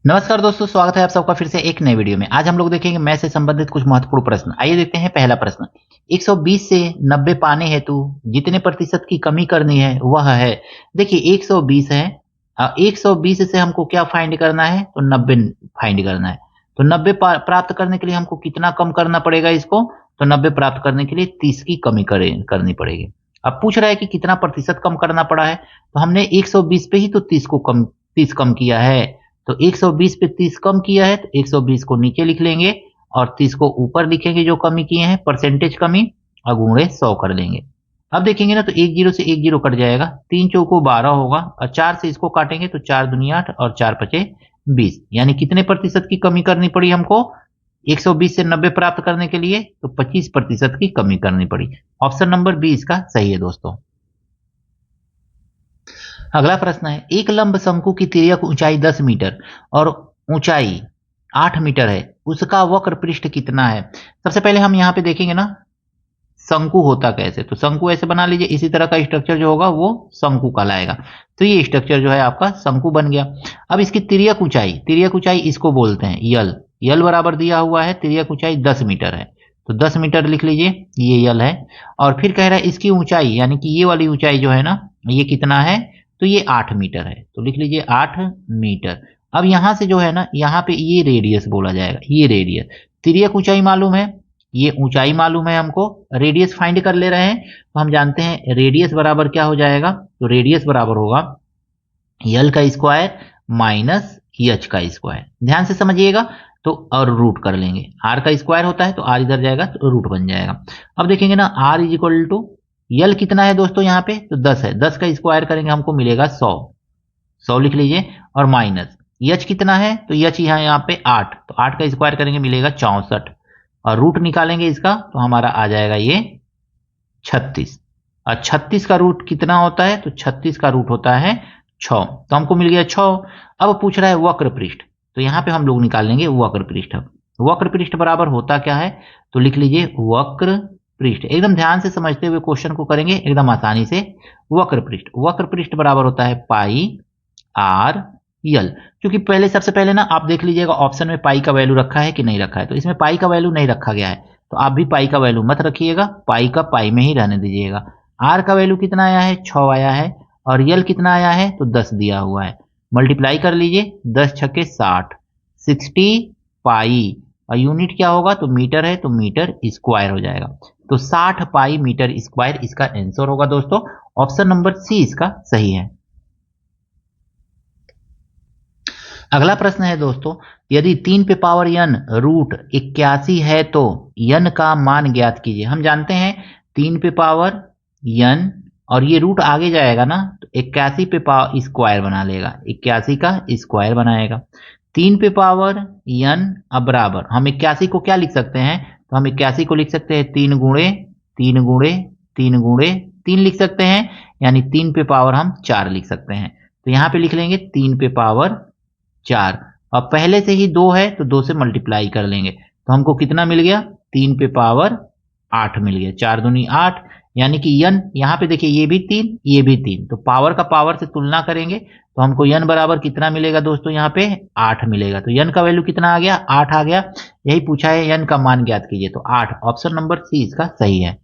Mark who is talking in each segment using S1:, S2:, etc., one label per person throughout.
S1: नमस्कार दोस्तों, स्वागत है आप सबका फिर से एक नए वीडियो में। आज हम लोग देखेंगे मैथ से संबंधित कुछ महत्वपूर्ण प्रश्न। आइए देखते हैं पहला प्रश्न। 120 से 90 पाने हेतु जितने प्रतिशत की कमी करनी है वह है। देखिए 120 है, 120 से हमको क्या फाइंड करना है तो 90 फाइंड करना है। तो 90 प्राप्त करने के लिए हमको कितना कम करना पड़ेगा इसको, तो 90 प्राप्त करने के लिए 30 की कमी करनी पड़ेगी। अब पूछ रहा है कि कितना प्रतिशत कम करना पड़ा है, तो हमने 120 पे ही तो 30 कम किया है। तो 120 पे 30 कम किया है तो 120 को नीचे लिख लेंगे और 30 को ऊपर लिखेंगे जो कमी किए हैं, परसेंटेज कमी, और गुणे 100 कर लेंगे। अब देखेंगे ना तो 1 जीरो से 1 जीरो कट जाएगा, 3 चौको 12 होगा और 4 से इसको काटेंगे तो 4 दूनी 8 और 4 पचे 20। यानी कितने प्रतिशत की कमी करनी पड़ी हमको 120 से 90 प्राप्त करने के लिए, तो 25% की कमी करनी पड़ी। ऑप्शन नंबर बी इसका सही है दोस्तों। अगला प्रश्न है, एक लंब शंकु की तिर्यक ऊंचाई 10 मीटर और ऊंचाई 8 मीटर है, उसका वक्र पृष्ठ कितना है। सबसे पहले हम यहाँ पे देखेंगे ना शंकु होता कैसे, तो शंकु ऐसे बना लीजिए, इसी तरह का स्ट्रक्चर जो होगा वो शंकु कहलाएगा। तो ये स्ट्रक्चर जो है आपका शंकु बन गया। अब इसकी तिर्यक ऊंचाई इसको बोलते हैं यल। यल बराबर दिया हुआ है, तिर्यक ऊंचाई 10 मीटर है, तो 10 मीटर लिख लीजिए, ये यल है। और फिर कह रहा है इसकी ऊंचाई यानी कि ये वाली ऊंचाई जो है ना, ये कितना है, तो ये 8 मीटर है, तो लिख लीजिए 8 मीटर। अब यहां से जो है ना, यहाँ पे ये रेडियस बोला जाएगा, ये रेडियस। तिर्यक ऊंचाई मालूम है, ये ऊंचाई मालूम है हमको, रेडियस फाइंड कर ले रहे हैं, तो हम जानते हैं रेडियस बराबर क्या हो जाएगा, तो रेडियस बराबर होगा यल का स्क्वायर माइनस एच का स्क्वायर। ध्यान से समझिएगा, तो और रूट कर लेंगे, आर का स्क्वायर होता है तो आर इधर जाएगा तो रूट बन जाएगा। अब देखेंगे ना आर इज इक्वल टू यल कितना है दोस्तों, यहाँ पे तो 10 है, 10 का स्क्वायर करेंगे हमको मिलेगा 100 लिख लीजिए, और माइनस एच कितना है, तो एच यहाँ पे 8, तो 8 का स्क्वायर करेंगे मिलेगा 64, और रूट निकालेंगे इसका तो हमारा आ जाएगा ये 36। और 36 का रूट कितना होता है, तो 36 का रूट होता है 6, तो हमको मिल गया 6। अब पूछ रहा है वक्र पृष्ठ, तो यहाँ पे हम लोग निकाल लेंगे वक्र पृष्ठ। वक्र पृष्ठ बराबर होता क्या है, तो लिख लीजिए वक्र पृष्ठ। एकदम ध्यान से समझते हुए क्वेश्चन को करेंगे एकदम आसानी से। वक्र पृष्ठ बराबर होता है पाई आर यल। क्योंकि सबसे पहले ना आप देख लीजिएगा ऑप्शन में पाई का वैल्यू रखा है कि नहीं रखा है, तो इसमें पाई का वैल्यू नहीं रखा गया है, तो आप भी पाई का वैल्यू मत रखिएगा, पाई का पाई में ही रहने दीजिएगा। आर का वैल्यू कितना आया है, 6 आया है, और यल कितना आया है, तो 10 दिया हुआ है। मल्टीप्लाई कर लीजिए, 10 छक्के 60 पाई, और यूनिट क्या होगा, तो मीटर है, तो मीटर स्क्वायर हो जाएगा। तो 60 पाई मीटर स्क्वायर इसका आंसर होगा दोस्तों। ऑप्शन नंबर सी इसका सही है। अगला प्रश्न है दोस्तों, यदि 3 पे पावर n रूट 81 है तो n का मान ज्ञात कीजिए। हम जानते हैं 3 पे पावर n और ये रूट आगे जाएगा ना, तो 81 पे पावर स्क्वायर बना लेगा, 81 का स्क्वायर बनाएगा। 3 पे पावर n अब बराबर हम 81 को क्या लिख सकते हैं, तो हम 81 को लिख सकते हैं 3 गुणे 3 गुणे 3 गुणे 3 लिख सकते हैं, यानी 3 पे पावर हम 4 लिख सकते हैं। तो यहाँ पे लिख लेंगे 3 पे पावर 4, और पहले से ही 2 है तो 2 से मल्टीप्लाई कर लेंगे, तो हमको कितना मिल गया, 3 पे पावर 8 मिल गया, 4 दूनी 8। यानी कि n यहाँ पे देखिए ये भी 3 ये भी 3, तो पावर का पावर से तुलना करेंगे तो हमको n बराबर कितना मिलेगा दोस्तों, यहाँ पे 8 मिलेगा। तो n का वैल्यू कितना आ गया, 8 आ गया। यही पूछा है n का मान ज्ञात कीजिए, तो 8। ऑप्शन नंबर सी इसका सही है।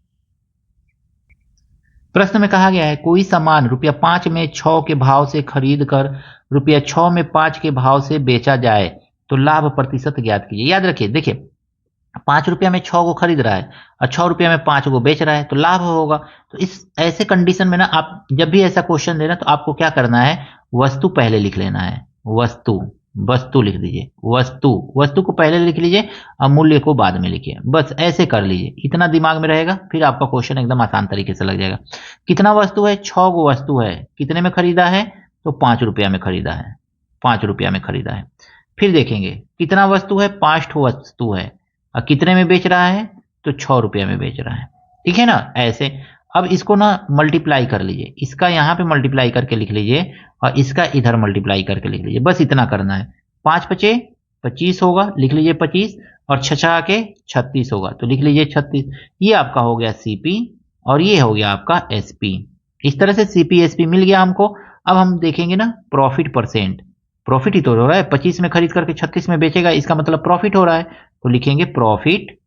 S1: प्रश्न में कहा गया है कोई सामान ₹5 में 6 के भाव से खरीद कर ₹6 में 5 के भाव से बेचा जाए तो लाभ प्रतिशत ज्ञात कीजिए। याद रखिए, देखिए 5 रुपया में 6 को खरीद रहा है और 6 रुपया में 5 को बेच रहा है, तो लाभ होगा। तो इस ऐसे कंडीशन में ना आप जब भी ऐसा क्वेश्चन देना तो आपको क्या करना है, वस्तु पहले लिख लेना है, वस्तु लिख दीजिए, वस्तु को पहले लिख लीजिए और मूल्य को बाद में लिखिए, बस ऐसे कर लीजिए, इतना दिमाग में रहेगा, फिर आपका क्वेश्चन एकदम आसान तरीके से लग जाएगा। कितना वस्तु है, 6 गो वस्तु है, कितने में खरीदा है, तो 5 रुपया में खरीदा है, 5 रुपया में खरीदा है। फिर देखेंगे कितना वस्तु है, 5 ठो वस्तु है, और कितने में बेच रहा है, तो 6 रुपया में बेच रहा है, ठीक है ना, ऐसे। अब इसको ना मल्टीप्लाई कर लीजिए, इसका यहाँ पे मल्टीप्लाई करके लिख लीजिए और इसका इधर मल्टीप्लाई करके लिख लीजिए, बस इतना करना है। 5 पचे 25 होगा, लिख लीजिए 25, और 6 के 36 होगा, तो लिख लीजिए 36। ये आपका हो गया सीपी और ये हो गया आपका एसपी। इस तरह से सीपी एसपी मिल गया हमको। अब हम देखेंगे ना प्रॉफिट परसेंट, प्रॉफिट ही तो हो रहा है, 25 में खरीद करके 36 में बेचेगा, इसका मतलब प्रॉफिट हो रहा है। तो लिखेंगे प्रॉफिट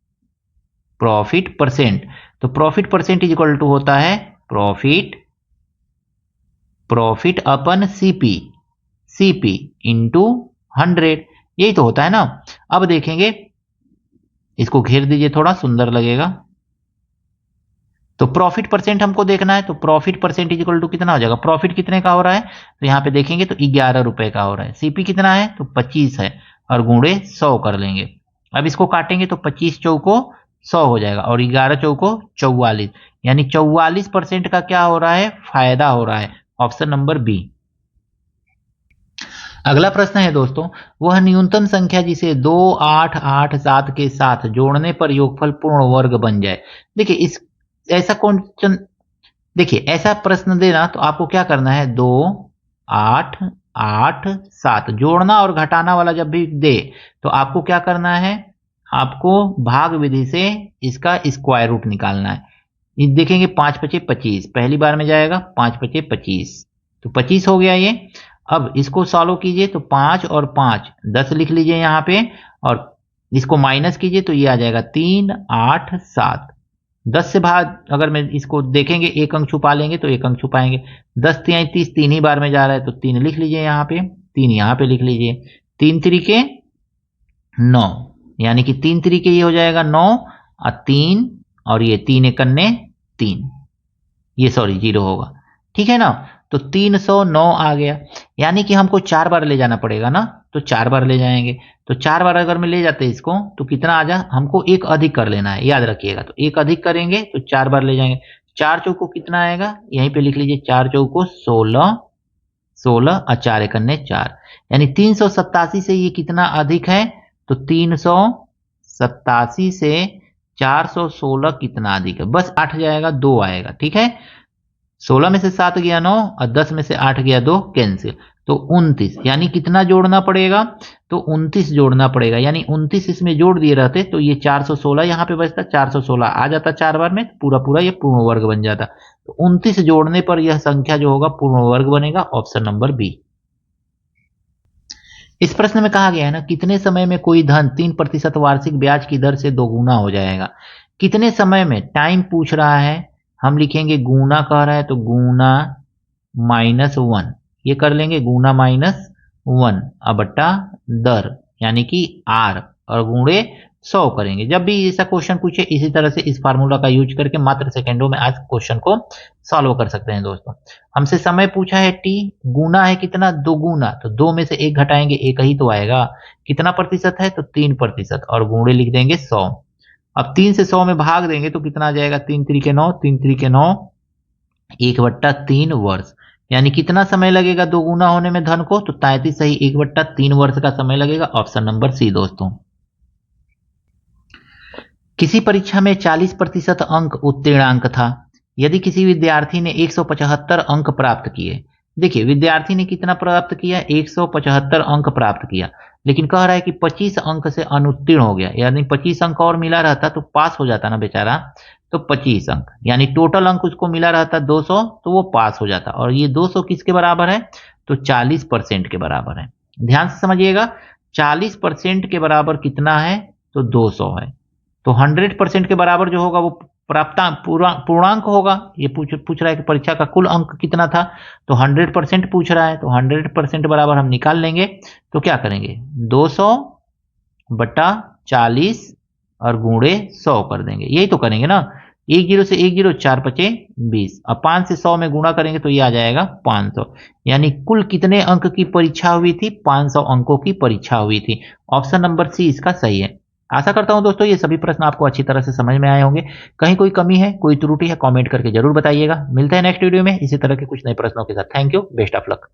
S1: परसेंट। तो profit percent is equal to होता है प्रॉफिट अपन सीपी इंटू 100, यही तो होता है ना। अब देखेंगे, इसको घेर दीजिए, थोड़ा सुंदर लगेगा। तो प्रॉफिट परसेंट हमको देखना है, तो profit percent is equal to कितना हो जाएगा, प्रॉफिट कितने का हो रहा है, तो यहाँ पे देखेंगे तो 11 रुपए का हो रहा है। सीपी कितना है, तो 25 है, और गुणे 100 कर लेंगे। अब इसको काटेंगे तो 25 चौको 100 हो जाएगा, और 11 चौको 44, यानी 44% का क्या हो रहा है, फायदा हो रहा है। Option number B. अगला प्रश्न है दोस्तों, वह न्यूनतम संख्या जिसे 2, 8, 8, 7 के साथ जोड़ने पर योगफल पूर्ण वर्ग बन जाए। देखिए इस ऐसा क्वेश्चन, देखिए ऐसा प्रश्न देना तो आपको क्या करना है, 2, 8, 8, 7 जोड़ना और घटाना वाला जब भी दे तो आपको क्या करना है, आपको भाग विधि से इसका स्क्वायर रूट निकालना है। ये देखेंगे 5 पचे 25, पहली बार में जाएगा 5 पचे 25, तो 25 हो गया ये। अब इसको सॉल्व कीजिए तो 5 और 5 10 लिख लीजिए यहाँ पे, और इसको माइनस कीजिए तो ये आ जाएगा 3, 8, 7। 10 से भाग अगर मैं इसको देखेंगे, एक अंक छुपा लेंगे तो एक अंक छुपाएंगे, 10 तिहाई 30 तीन ही बार में जा रहा है, तो 3 लिख लीजिए यहाँ पे, 3 यहाँ पे लिख लीजिए, 3 तरीके 9, यानी कि 3 तरीके ये हो जाएगा 9 और 3, और ये 3 एकन्ने 3, ये सॉरी 0 होगा, ठीक है ना। तो 309 आ गया, यानी कि हमको 4 बार ले जाना पड़ेगा ना, तो 4 बार ले जाएंगे। तो 4 बार अगर मैं ले जाते इसको तो कितना आ जा, हमको एक अधिक कर लेना है, याद रखिएगा। तो एक अधिक करेंगे तो 4 बार ले जाएंगे, 4 चौको कितना आएगा, यहीं पे लिख लीजिए, 4 चौको 16, 16 और 4 एकन्ने 4, यानी 387 से ये कितना अधिक है, तो 387 से 416 कितना अधिक है, बस 8 जाएगा 2 आएगा, ठीक है। 16 में से 7 गया 9 और 10 में से 8 गया 2 कैंसिल, तो 29, यानी कितना जोड़ना पड़ेगा, तो 29 जोड़ना पड़ेगा, यानी 29 इसमें जोड़ दिए रहते तो ये 416 यहाँ पे बचता, 416 आ जाता 4 बार में, पूरा पूरा ये पूर्ण वर्ग बन जाता। तो 29 जोड़ने पर यह संख्या जो होगा पूर्ण वर्ग बनेगा, ऑप्शन नंबर बी। इस प्रश्न में कहा गया है ना, कितने समय में कोई धन 3% वार्षिक ब्याज की दर से दोगुना हो जाएगा। कितने समय में, टाइम पूछ रहा है, हम लिखेंगे गुना कह रहा है तो गुना -1, ये कर लेंगे गुना -1 अब बट्टा दर यानी कि आर, और गुणे 100 करेंगे। जब भी ऐसा क्वेश्चन पूछे इसी तरह से इस फार्मूला का यूज करके मात्र सेकंडों में आज क्वेश्चन को सॉल्व कर सकते हैं दोस्तों। हमसे समय पूछा है टी, गुना है कितना, 2 गुना, तो 2 में से 1 घटाएंगे 1 ही तो आएगा, कितना प्रतिशत है, तो 3%, और गुणे लिख देंगे 100। अब 3 से 100 में भाग देंगे तो कितना आ जाएगा, 3 तरीके 9, 3 तरीके 9, 1/3 वर्ष, यानी कितना समय लगेगा दोगुना होने में धन को, तो 33 सही 1/3 वर्ष का समय लगेगा, ऑप्शन नंबर सी दोस्तों। किसी परीक्षा में 40% अंक उत्तीर्णांक था, यदि किसी विद्यार्थी ने 175 अंक प्राप्त किए। देखिए विद्यार्थी ने कितना प्राप्त किया, 175 अंक प्राप्त किया, लेकिन कह रहा है कि 25 अंक से अनुत्तीर्ण हो गया, यानी 25 अंक और मिला रहता तो पास हो जाता ना बेचारा, तो 25 अंक, यानी टोटल अंक उसको मिला रहता 200, तो वो पास हो जाता। और ये 200 किसके बराबर है, तो 40% के बराबर है। ध्यान से समझिएगा, 40% के बराबर कितना है, तो 200 है। तो 100% के बराबर जो होगा वो पूर्णांक होगा। ये पूछ रहा है कि परीक्षा का कुल अंक कितना था, तो 100% पूछ रहा है, तो 100% बराबर हम निकाल लेंगे। तो क्या करेंगे, 200 बटा 40 और गुणे 100 कर देंगे, यही तो करेंगे ना। 10 से 10 4 पचे 20, अब 5 से 100 में गुणा करेंगे तो ये आ जाएगा 500, यानी कुल कितने अंक की परीक्षा हुई थी, 500 अंकों की परीक्षा हुई थी। ऑप्शन नंबर सी इसका सही है। आशा करता हूं दोस्तों ये सभी प्रश्न आपको अच्छी तरह से समझ में आए होंगे। कहीं कोई कमी है, कोई त्रुटि है, कमेंट करके जरूर बताइएगा। मिलते हैं नेक्स्ट वीडियो में इसी तरह के कुछ नए प्रश्नों के साथ। Thank you, best of luck.